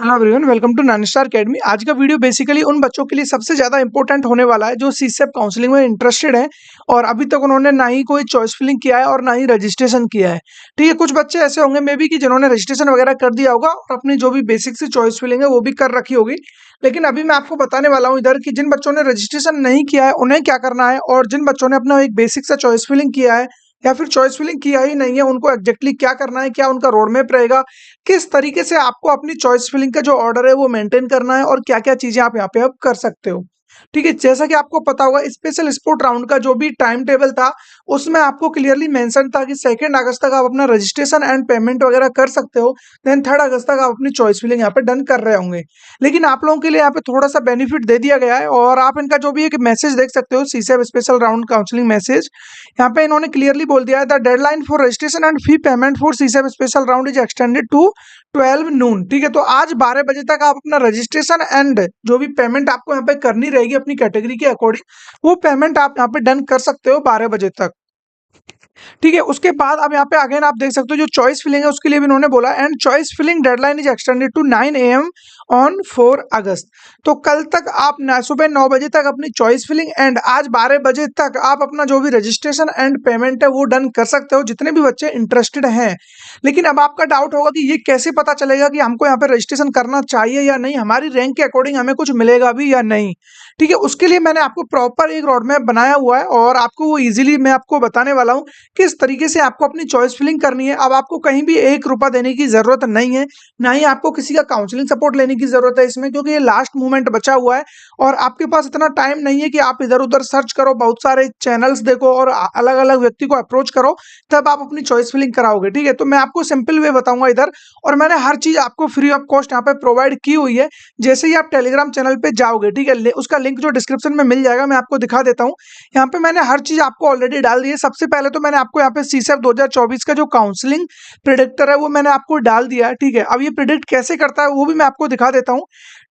Hello everyone, welcome to Nine Star Academy. आज का video basically उन बच्चों के लिए सबसे ज़्यादा इंपॉर्टेंट होने वाला है जो सीसेप काउंसलिंग में इंटरेस्टेड हैं और अभी तक उन्होंने ना ही कोई चॉइस फिलिंग किया है और ना ही रजिस्ट्रेशन किया है। ठीक है, कुछ बच्चे ऐसे होंगे मे बी कि जिन्होंने रजिस्ट्रेशन वगैरह कर दिया होगा और अपनी जो भी बेसिक सी चॉइस फिलिंग है वो भी कर रखी होगी। लेकिन अभी मैं आपको बताने वाला हूँ इधर कि जिन बच्चों ने रजिस्ट्रेशन नहीं किया है उन्हें क्या करना है, और जिन बच्चों ने अपना एक बेसिक सा चॉइस फिलिंग किया है या फिर चॉइस फिलिंग किया ही नहीं है उनको एग्जैक्टली क्या करना है, क्या उनका रोड मैप रहेगा, किस तरीके से आपको अपनी चॉइस फिलिंग का जो ऑर्डर है वो मेंटेन करना है और क्या-क्या चीज़ें आप यहाँ पे अब कर सकते हो। ठीक है, जैसा कि आपको पता होगा स्पेशल स्पोर्ट राउंड का जो भी टाइम टेबल था, उसमें आपको क्लियरली मेंशन था कि 2 अगस्त तक आप अपना रजिस्ट्रेशन एंड पेमेंट वगैरह कर सकते हो, देन 3 अगस्त तक आप अपनी चॉइस फिलिंग यहाँ पे डन कर रहे होंगे। लेकिन आप लोगों के लिए यहाँ पे थोड़ा-सा बेनिफिट दे दिया गया है और आप इनका जो भी एक मैसेज देख सकते हो CSAB special round counselling message, यहाँ पे इन्होंने क्लियरली बोल दिया है the deadline for registration and fee payment for CSAB special round is extended to 12 noon. ठीक है, तो आज 12 बजे तक आप अपना रजिस्ट्रेशन एंड जो भी पेमेंट आपको यहाँ पे करनी रहेगी अपनी कैटेगरी के अकॉर्डिंग, वो पेमेंट आप यहाँ पे डन कर सकते हो 12 बजे तक। ठीक है, उसके बाद अब यहाँ पे अगेन आप देख सकते हो जो चॉइस फिलिंग है उसके लिए भी इन्होंने बोला and choice filling deadline is extended to 9 AM on 4 August. तो कल तक आप सुबह 9 बजे तक अपनी चॉइस फिलिंग एंड आज 12 बजे तक आप अपना जो भी रजिस्ट्रेशन एंड पेमेंट है वो डन कर सकते हो जितने भी बच्चे इंटरेस्टेड हैं। लेकिन अब आपका डाउट होगा कि ये कैसे पता चलेगा कि हमको यहाँ पे रजिस्ट्रेशन करना चाहिए या नहीं, हमारी रैंक के अकॉर्डिंग हमें कुछ मिलेगा भी या नहीं। ठीक है, उसके लिए मैंने आपको प्रॉपर एक रोड मैप बनाया हुआ है और आपको वो ईजिली मैं आपको बताने वाला हूँ किस तरीके से आपको अपनी चॉइस फिलिंग करनी है। अब आपको कहीं भी 1 रुपया देने की ज़रूरत नहीं है, ना ही आपको किसी का काउंसलिंग सपोर्ट लेने की ज़रूरत है इसमें, क्योंकि ये लास्ट मोमेंट बचा हुआ है और आपके पास इतना टाइम नहीं है कि आप इधर-उधर सर्च करो, बहुत सारे चैनल्स देखो और अलग-अलग व्यक्ति को अप्रोच करो, तब आप अपनी चॉइस फिलिंग कराओगे। ठीक है, तो मैं आपको सिंपल वे बताऊँगा इधर और मैंने हर चीज़ आपको फ्री ऑफ कॉस्ट यहाँ पे प्रोवाइड की हुई है। जैसे ही आप टेलीग्राम चैनल पे जाओगे, ठीक है, उसका लिंक जो डिस्क्रिप्शन में मिल जाएगा, मैं आपको दिखा देता हूँ। यहाँ पे मैंने हर चीज़ आपको ऑलरेडी डाल दी है। सबसे पहले तो मैंने आपको यहाँ पे सीसेप 2024 का जो काउंसलिंग प्रेडिक्टर है वो मैंने आपको डाल दिया है। ठीक है, अब ये प्रेडिक्ट कैसे करता है वो भी मैं आपको दिखा देता हूँ।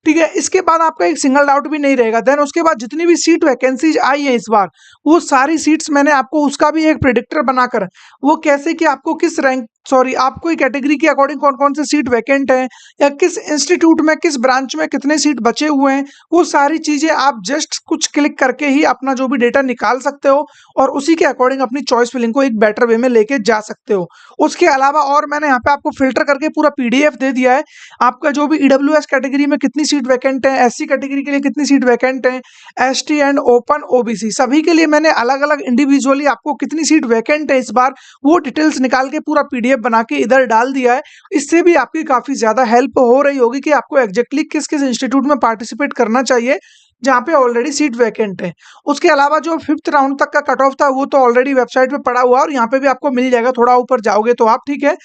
ठीक है, इसके बाद आपका एक सिंगल डाउट भी नहीं रहेगा। देन उसके बाद जितनी भी सीट वैकेंसीज आई है इस बार, वो सारी सीट्स मैंने आपको उसका भी एक प्रेडिक्टर बनाकर, वो कैसे कि आपको किस रैंक सॉरी आपको कैटेगरी के अकॉर्डिंग कौन कौन से सीट वैकेंट है या किस इंस्टीट्यूट में किस ब्रांच में कितने सीट बचे हुए हैं, वो सारी चीज़ें आप जस्ट कुछ क्लिक करके ही अपना जो भी डेटा निकाल सकते हो और उसी के अकॉर्डिंग अपनी चॉइस फिलिंग को एक बेटर वे में लेके जा सकते हो। उसके अलावा और मैंने यहाँ पे आपको फिल्टर करके पूरा पीडीएफ दे दिया है। आपका जो भी ईडब्ल्यूएस कैटेगरी में कितनी सीट वैकेंट है, एससी कैटेगरी के लिए कितनी सीट वैकेंट है, एसटी एंड ओपन ओबीसी सभी के लिए मैंने अलग अलग इंडिविजुअली आपको कितनी सीट वैकेंट है इस बार, वो डिटेल्स निकाल के पूरा पीडीएफ बना के इधर डाल दिया है। इससे भी आपकी काफ़ी ज़्यादा हेल्प हो रही होगी कि आपको एग्जैक्टली किस किस इंस्टीट्यूट में पार्टिसिपेट करना चाहिए जहाँ पे ऑलरेडी सीट वैकेंट है। उसके अलावा जो 5th राउंड तक का कट ऑफ था वो तो ऑलरेडी वेबसाइट पे पड़ा हुआ है और यहाँ पे भी आपको मिल जाएगा, थोड़ा ऊपर जाओगे तो आप। ठीक है,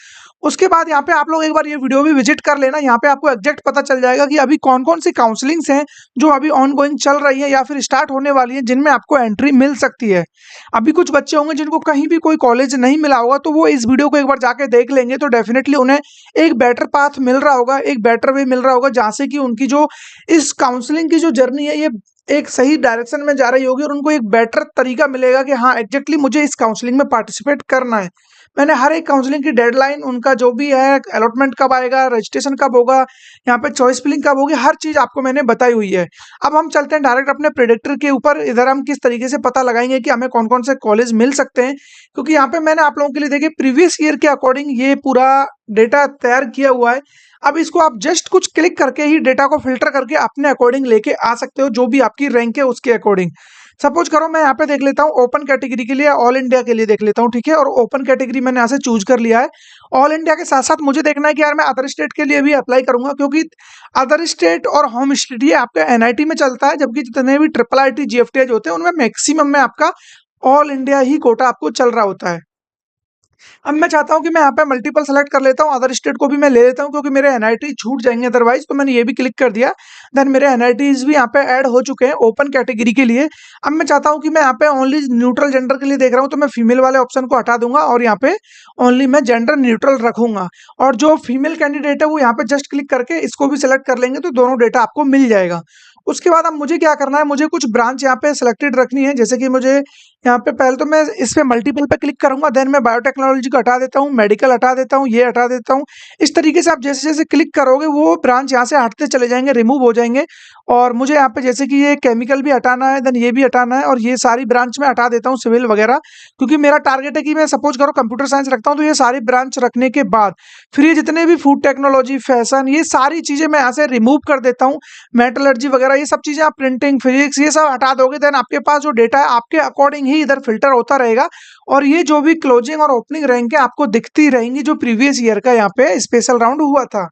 उसके बाद यहाँ पे आप लोग एक बार ये वीडियो भी विजिट कर लेना, यहाँ पे आपको एग्जैक्ट पता चल जाएगा कि अभी कौन कौन सी काउंसलिंग्स हैं जो अभी ऑन गोइंग चल रही है या फिर स्टार्ट होने वाली है जिनमें आपको एंट्री मिल सकती है। अभी कुछ बच्चे होंगे जिनको कहीं भी कोई कॉलेज नहीं मिला होगा, तो वो इस वीडियो को एक बार जाके देख लेंगे तो डेफिनेटली उन्हें एक बेटर पाथ मिल रहा होगा, एक बेटर वे मिल रहा होगा जहाँ से कि उनकी जो इस काउंसलिंग की जो जर्नी है ये एक सही डायरेक्शन में जा रही होगी और उनको एक बेटर तरीका मिलेगा कि हाँ एग्जैक्टली मुझे इस काउंसलिंग में पार्टिसिपेट करना है। मैंने हर एक काउंसलिंग की डेडलाइन, उनका जो भी है अलॉटमेंट कब आएगा, रजिस्ट्रेशन कब होगा, यहाँ पे चॉइस फिलिंग कब होगी, हर चीज़ आपको मैंने बताई हुई है। अब हम चलते हैं डायरेक्ट अपने प्रेडिक्टर के ऊपर। इधर हम किस तरीके से पता लगाएंगे कि हमें कौन कौन से कॉलेज मिल सकते हैं, क्योंकि यहाँ पे मैंने आप लोगों के लिए देखिए प्रीवियस ईयर के अकॉर्डिंग ये पूरा डेटा तैयार किया हुआ है। अब इसको आप जस्ट कुछ क्लिक करके ही डेटा को फिल्टर करके अपने अकॉर्डिंग लेके आ सकते हो, जो भी आपकी रैंक है उसके अकॉर्डिंग। सपोज करो मैं यहाँ पे देख लेता हूँ ओपन कैटेगरी के लिए, ऑल इंडिया के लिए देख लेता हूँ। ठीक है, और ओपन कैटेगरी मैंने यहाँ से चूज कर लिया है। ऑल इंडिया के साथ साथ मुझे देखना है कि यार मैं अदर स्टेट के लिए भी अप्लाई करूंगा, क्योंकि अदर स्टेट और होम स्टेट ये आपका एनआईटी में चलता है, जबकि जितने भी ट्रिपल आईटी जीएफटीएच होते हैं उनमें मैक्सिमम में आपका ऑल इंडिया ही कोटा आपको चल रहा होता है। अब मैं चाहता हूँ कि मैं यहाँ पे मल्टीपल सेलेक्ट कर लेता हूँ, अदर स्टेट को भी मैं ले लेता हूँ क्योंकि मेरे एनआईटी छूट जाएंगे अदरवाइज, तो मैंने ये भी क्लिक कर दिया। देन मेरे एनआईटीज भी यहाँ पे ऐड हो चुके हैं ओपन कैटेगरी के लिए। अब मैं चाहता हूँ कि मैं यहाँ पे ओनली न्यूट्रल जेंडर के लिए देख रहा हूँ, तो मैं फीमेल वाले ऑप्शन को हटा दूंगा और यहाँ पे ओनली मैं जेंडर न्यूट्रल रखूंगा और जो फीमेल कैंडिडेट है वो यहाँ पे जस्ट क्लिक करके इसको भी सिलेक्ट कर लेंगे तो दोनों डेटा आपको मिल जाएगा। उसके बाद अब मुझे क्या करना है, मुझे कुछ ब्रांच यहाँ पे सिलेक्टेड रखनी है, जैसे कि मुझे यहाँ पे पहले तो मैं इस पे मल्टीपल पे क्लिक करूंगा, देन मैं बायोटेक्नोलॉजी को हटा देता हूँ, मेडिकल हटा देता हूँ, ये हटा देता हूँ। इस तरीके से आप जैसे-जैसे क्लिक करोगे वो ब्रांच यहाँ से हटते चले जाएँगे, रिमूव हो जाएँगे। और मुझे यहाँ पे जैसे कि ये केमिकल भी हटाना है, देन ये भी हटाना है और ये सारी ब्रांच मैं हटा देता हूँ, सिविल वगैरह। क्योंकि मेरा टारगेट है कि मैं सपोज़ करो कंप्यूटर साइंस रखता हूँ, तो ये सारी ब्रांच रखने के बाद फिर ये जितने भी फूड टेक्नोलॉजी, फैशन, ये सारी चीज़ें मैं यहाँ से रिमूव कर देता हूँ। मेटलर्जी वगैरह ये सब चीज़ें आप प्रिंटिंग, फिजिक्स ये सब हटा दोगे, देन आपके पास जो डेटा है आपके अकॉर्डिंग ही इधर फ़िल्टर होता रहेगा। और ये जो भी क्लोजिंग और ओपनिंग रैंक है आपको दिखती रहेंगी, जो प्रीवियस ईयर का यहाँ पे स्पेशल राउंड हुआ था।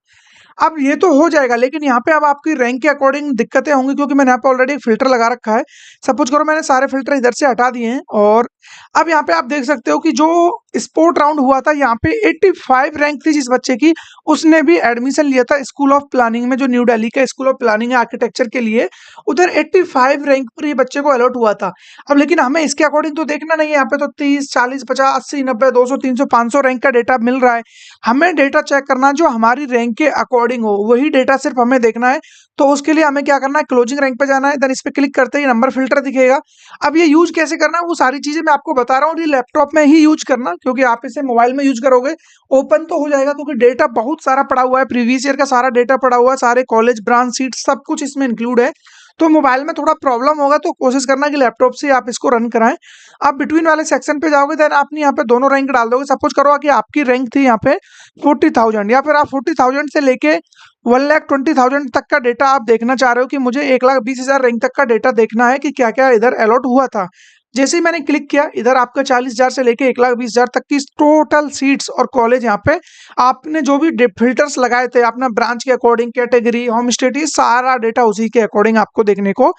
अब ये तो हो जाएगा, लेकिन यहाँ पे अब आपकी रैंक के अकॉर्डिंग दिक्कतें होंगी, क्योंकि मैंने यहाँ पे ऑलरेडी एक फ़िल्टर लगा रखा है। सपोज़ करो मैंने सारे फ़िल्टर इधर से हटा दिए हैं और अब यहाँ पे आप देख सकते हो कि जो स्पोर्ट राउंड हुआ था, यहाँ पे 85 रैंक थी जिस बच्चे की, उसने भी एडमिशन लिया था स्कूल ऑफ प्लानिंग में, जो न्यू दिल्ली का स्कूल ऑफ प्लानिंग है आर्किटेक्चर के लिए। उधर 85 रैंक पर ये बच्चे को अलॉट हुआ था। अब लेकिन हमें इसके अकॉर्डिंग तो देखना नहीं है, यहाँ पे तो 30, 40, 50, 80, 90, 200, 300, 500 रैंक का डेटा मिल रहा है। हमें डेटा चेक करना है जो हमारी रैंक के अकॉर्डिंग हो, वही डेटा सिर्फ हमें देखना है। तो उसके लिए हमें क्या करना है, क्लोजिंग रैंक पे जाना है, देन इस पे क्लिक करते ही नंबर फ़िल्टर दिखेगा। अब ये यूज़ कैसे करना है वो सारी चीज़ें मैं आपको बता रहा हूँ, ये लैपटॉप में ही यूज़ करना, क्योंकि आप इसे मोबाइल में यूज़ करोगे ओपन तो हो जाएगा, क्योंकि डेटा बहुत सारा पड़ा हुआ है, प्रीवियस ईयर का सारा डेटा पड़ा हुआ है, सारे कॉलेज, ब्रांच, सीट सब कुछ इसमें इंक्लूड है। तो मोबाइल में थोड़ा प्रॉब्लम होगा, तो कोशिश करना कि लैपटॉप से आप इसको रन कराएँ। आप बिटवीन वाले सेक्शन पे जाओगे, देन आपने यहाँ पे दोनों रैंक डाल दोगे। सपोज़ करो कि आपकी रैंक थी यहाँ पे 40,000, या फिर आप 40,000 से लेके 1,20,000 तक का डेटा आप देखना चाह रहे हो कि मुझे 1,20,000 रैंक तक का डेटा देखना है कि क्या-क्या इधर अलॉट हुआ था। जैसे ही मैंने क्लिक किया, इधर आपका 40,000 से लेके 1,20,000 तक की टोटल सीट्स और कॉलेज यहाँ पे आपने जो भी फ़िल्टर्स लगाए थे, अपना ब्रांच के अकॉर्डिंग, कैटेगरी, होम स्टेट, ये सारा डेटा उसी के अकॉर्डिंग आपको देखने को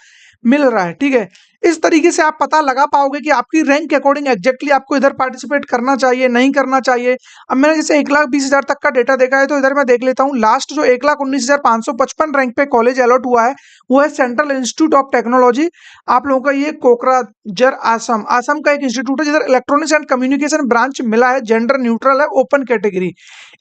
मिल रहा है, ठीक है? इस तरीके से आप पता लगा पाओगे कि आपकी रैंक के अकॉर्डिंग एग्जैक्टली आपको इधर पार्टिसिपेट करना चाहिए, नहीं करना चाहिए। अब मैंने जैसे 1,20,000 तक का डेटा देखा है, तो इधर मैं देख लेता हूँ लास्ट जो 1,19,555 रैंक पे कॉलेज अलॉट हुआ है, वो है सेंट्रल इंस्टीट्यूट ऑफ टेक्नोलॉजी। आप लोगों का ये कोकराझर आसम, आसम का एक इंस्टीट्यूट है जिधर इलेक्ट्रॉनिक्स एंड कम्युनिकेशन ब्रांच मिला है, जेंडर न्यूट्रल है, ओपन कैटेगरी।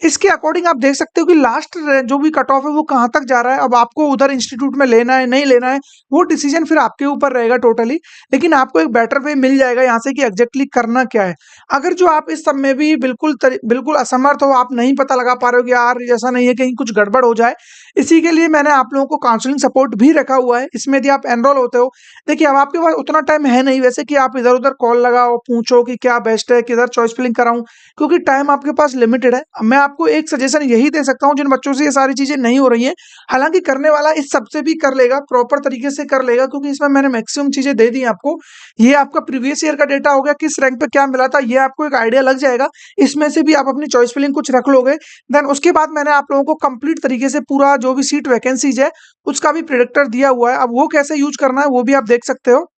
इसके अकॉर्डिंग आप देख सकते हो कि लास्ट जो भी कट ऑफ है वो कहाँ तक जा रहा है। अब आपको उधर इंस्टीट्यूट में लेना है, नहीं लेना है, वो डिसीजन फिर आपके ऊपर रहेगा टोटली। लेकिन आपको एक बेटर वे मिल जाएगा यहाँ से कि एग्जैक्टली करना क्या है। अगर जो आप इस सब में भी बिल्कुल असमर्थ हो, आप नहीं पता लगा पा रहे हो कि यार ऐसा नहीं है कहीं कुछ गड़बड़ हो जाए, इसी के लिए मैंने आप लोगों को काउंसलिंग सपोर्ट भी रखा हुआ है। इसमें यदि आप एनरोल होते हो, देखिए अब आपके पास उतना टाइम है नहीं वैसे कि आप इधर उधर कॉल लगाओ, पूछो कि क्या बेस्ट है, किधर चॉइस फिलिंग कराऊं, क्योंकि टाइम आपके पास लिमिटेड है। मैं आपको एक सजेशन यही दे सकता हूं, जिन बच्चों से ये सारी चीजें नहीं हो रही हैं, हालांकि करने वाला इस सबसे भी कर लेगा, प्रॉपर तरीके से कर लेगा, क्योंकि इसमें मैंने मैक्सिमम चीजें दे दी आपको। ये आपका प्रीवियस ईयर का डेटा हो गया, किस रैंक पे क्या मिला था, ये आपको एक आइडिया लग जाएगा। इसमें से भी आप अपनी चॉइस फिलिंग कुछ रख लोगे। देन उसके बाद मैंने आप लोगों को कंप्लीट तरीके से पूरा जो भी सीट वैकेंसीज है उसका भी प्रेडिक्टर दिया हुआ है। अब वो कैसे यूज करना है वो भी आप देख सकते हो।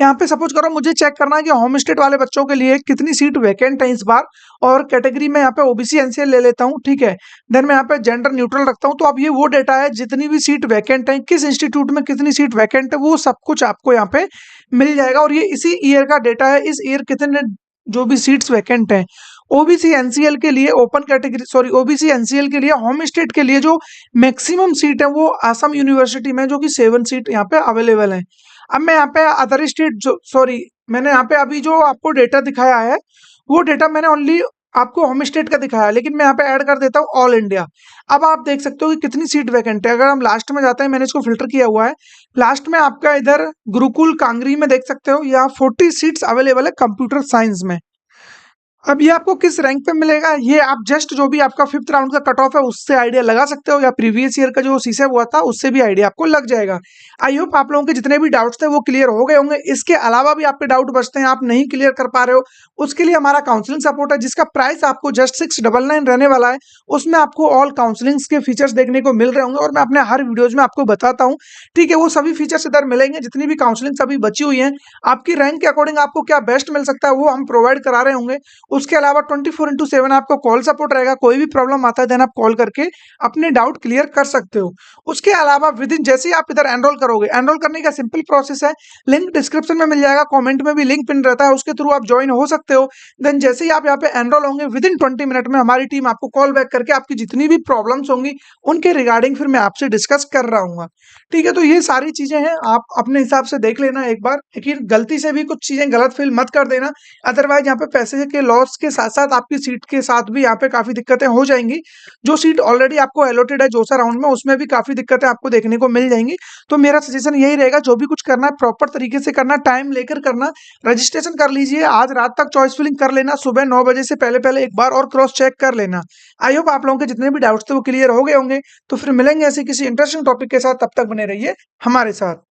यहाँ पे सपोज करो मुझे चेक करना है कि होम स्टेट वाले बच्चों के लिए कितनी सीट वैकेंट है इस बार, और कैटेगरी में यहाँ पे ओबीसी एनसीएल ले लेता हूँ, ठीक है। देन मैं यहाँ पे जेंडर न्यूट्रल रखता हूँ। तो अब ये वो डेटा है जितनी भी सीट वैकेंट है, किस इंस्टीट्यूट में कितनी सीट वैकेंट है, वो सब कुछ आपको यहाँ पे मिल जाएगा। और ये इसी ईयर का डेटा है, इस ईयर कितने जो भी सीट्स वैकेंट हैं। ओबीसी एनसीएल के लिए open category, sorry OBC NCL के लिए होम स्टेट के लिए जो मैक्सिमम सीट है वो आसाम यूनिवर्सिटी में, जो कि 7 सीट यहाँ पे अवेलेबल है। अब मैं यहाँ पे अदर स्टेट जो, सॉरी मैंने यहाँ पे अभी जो आपको डेटा दिखाया है वो डेटा मैंने ओनली आपको होम स्टेट का दिखाया है, लेकिन मैं यहाँ पे ऐड कर देता हूँ ऑल इंडिया। अब आप देख सकते हो कि कितनी सीट वैकेंट है। अगर हम लास्ट में जाते हैं, मैंने इसको फिल्टर किया हुआ है, लास्ट में आपका इधर गुरुकुल कांगरी में देख सकते हो, यहाँ 40 सीट्स अवेलेबल है कंप्यूटर साइंस में। अब ये आपको किस रैंक पे मिलेगा, ये आप जस्ट जो भी आपका 5th राउंड का कट ऑफ है उससे आइडिया लगा सकते हो, या प्रीवियस ईयर का जो सीसेब हुआ था उससे भी आइडिया आपको लग जाएगा। आई होप आप लोगों के जितने भी डाउट्स थे वो क्लियर हो गए होंगे। इसके अलावा भी आपके डाउट बचते हैं, आप नहीं क्लियर कर पा रहे हो, उसके लिए हमारा काउंसलिंग सपोर्ट है, जिसका प्राइस आपको जस्ट 699 रहने वाला है। उसमें आपको ऑल काउंसलिंग के फीचर्स देखने को मिल रहे होंगे, और मैं अपने हर वीडियोज में आपको बताता हूँ, ठीक है। वो सभी फीचर्स इधर मिलेंगे, जितनी भी काउंसलिंग अभी बची हुई है, आपकी रैंक के अकॉर्डिंग आपको क्या बेस्ट मिल सकता है वो हम प्रोवाइड करा रहे होंगे। उसके अलावा 24/7 आपको कॉल सपोर्ट रहेगा, कोई भी प्रॉब्लम आता है देन आप कॉल करके अपने डाउट क्लियर कर सकते हो। उसके अलावा विदिन जैसे ही आप इधर एनरोल करोगे, एनरोल करने का सिंपल प्रोसेस है, लिंक डिस्क्रिप्शन में मिल जाएगा, कमेंट में भी लिंक पिन रहता है, उसके थ्रू आप ज्वाइन हो सकते हो। देन जैसे ही आप यहाँ पे एनरोल होंगे विदिन 20 मिनट में हमारी टीम आपको कॉल बैक करके आपकी जितनी भी प्रॉब्लम्स होंगी उनके रिगार्डिंग फिर मैं आपसे डिस्कस कर रहा हूँ। ठीक है, तो ये सारी चीजें हैं, आप अपने हिसाब से देख लेना एक बार, लेकिन गलती से भी कुछ चीजें गलत फील मत कर देना, अदरवाइज यहाँ पे पैसे के लॉस के साथ साथ आपकी सीट के साथ भी यहाँ पे काफी दिक्कतें हो जाएंगी। जो सीट ऑलरेडी आपको अलॉटेड है जोसा राउंड में, उसमें भी काफी दिक्कतें आपको देखने को मिल जाएंगी। तो मेरा सजेशन यही रहेगा, जो भी कुछ करना है प्रॉपर तरीके से करना, टाइम लेकर करना, रजिस्ट्रेशन कर लीजिए, आज रात तक चॉइस फिलिंग कर लेना, सुबह 9 बजे से पहले पहले एक बार और क्रॉस चेक कर लेना। आई होप आप लोगों के जितने भी डाउट्स थे वो क्लियर हो गए होंगे। तो फिर मिलेंगे ऐसे किसी इंटरेस्टिंग टॉपिक के साथ, तब तक बने रहिए हमारे साथ।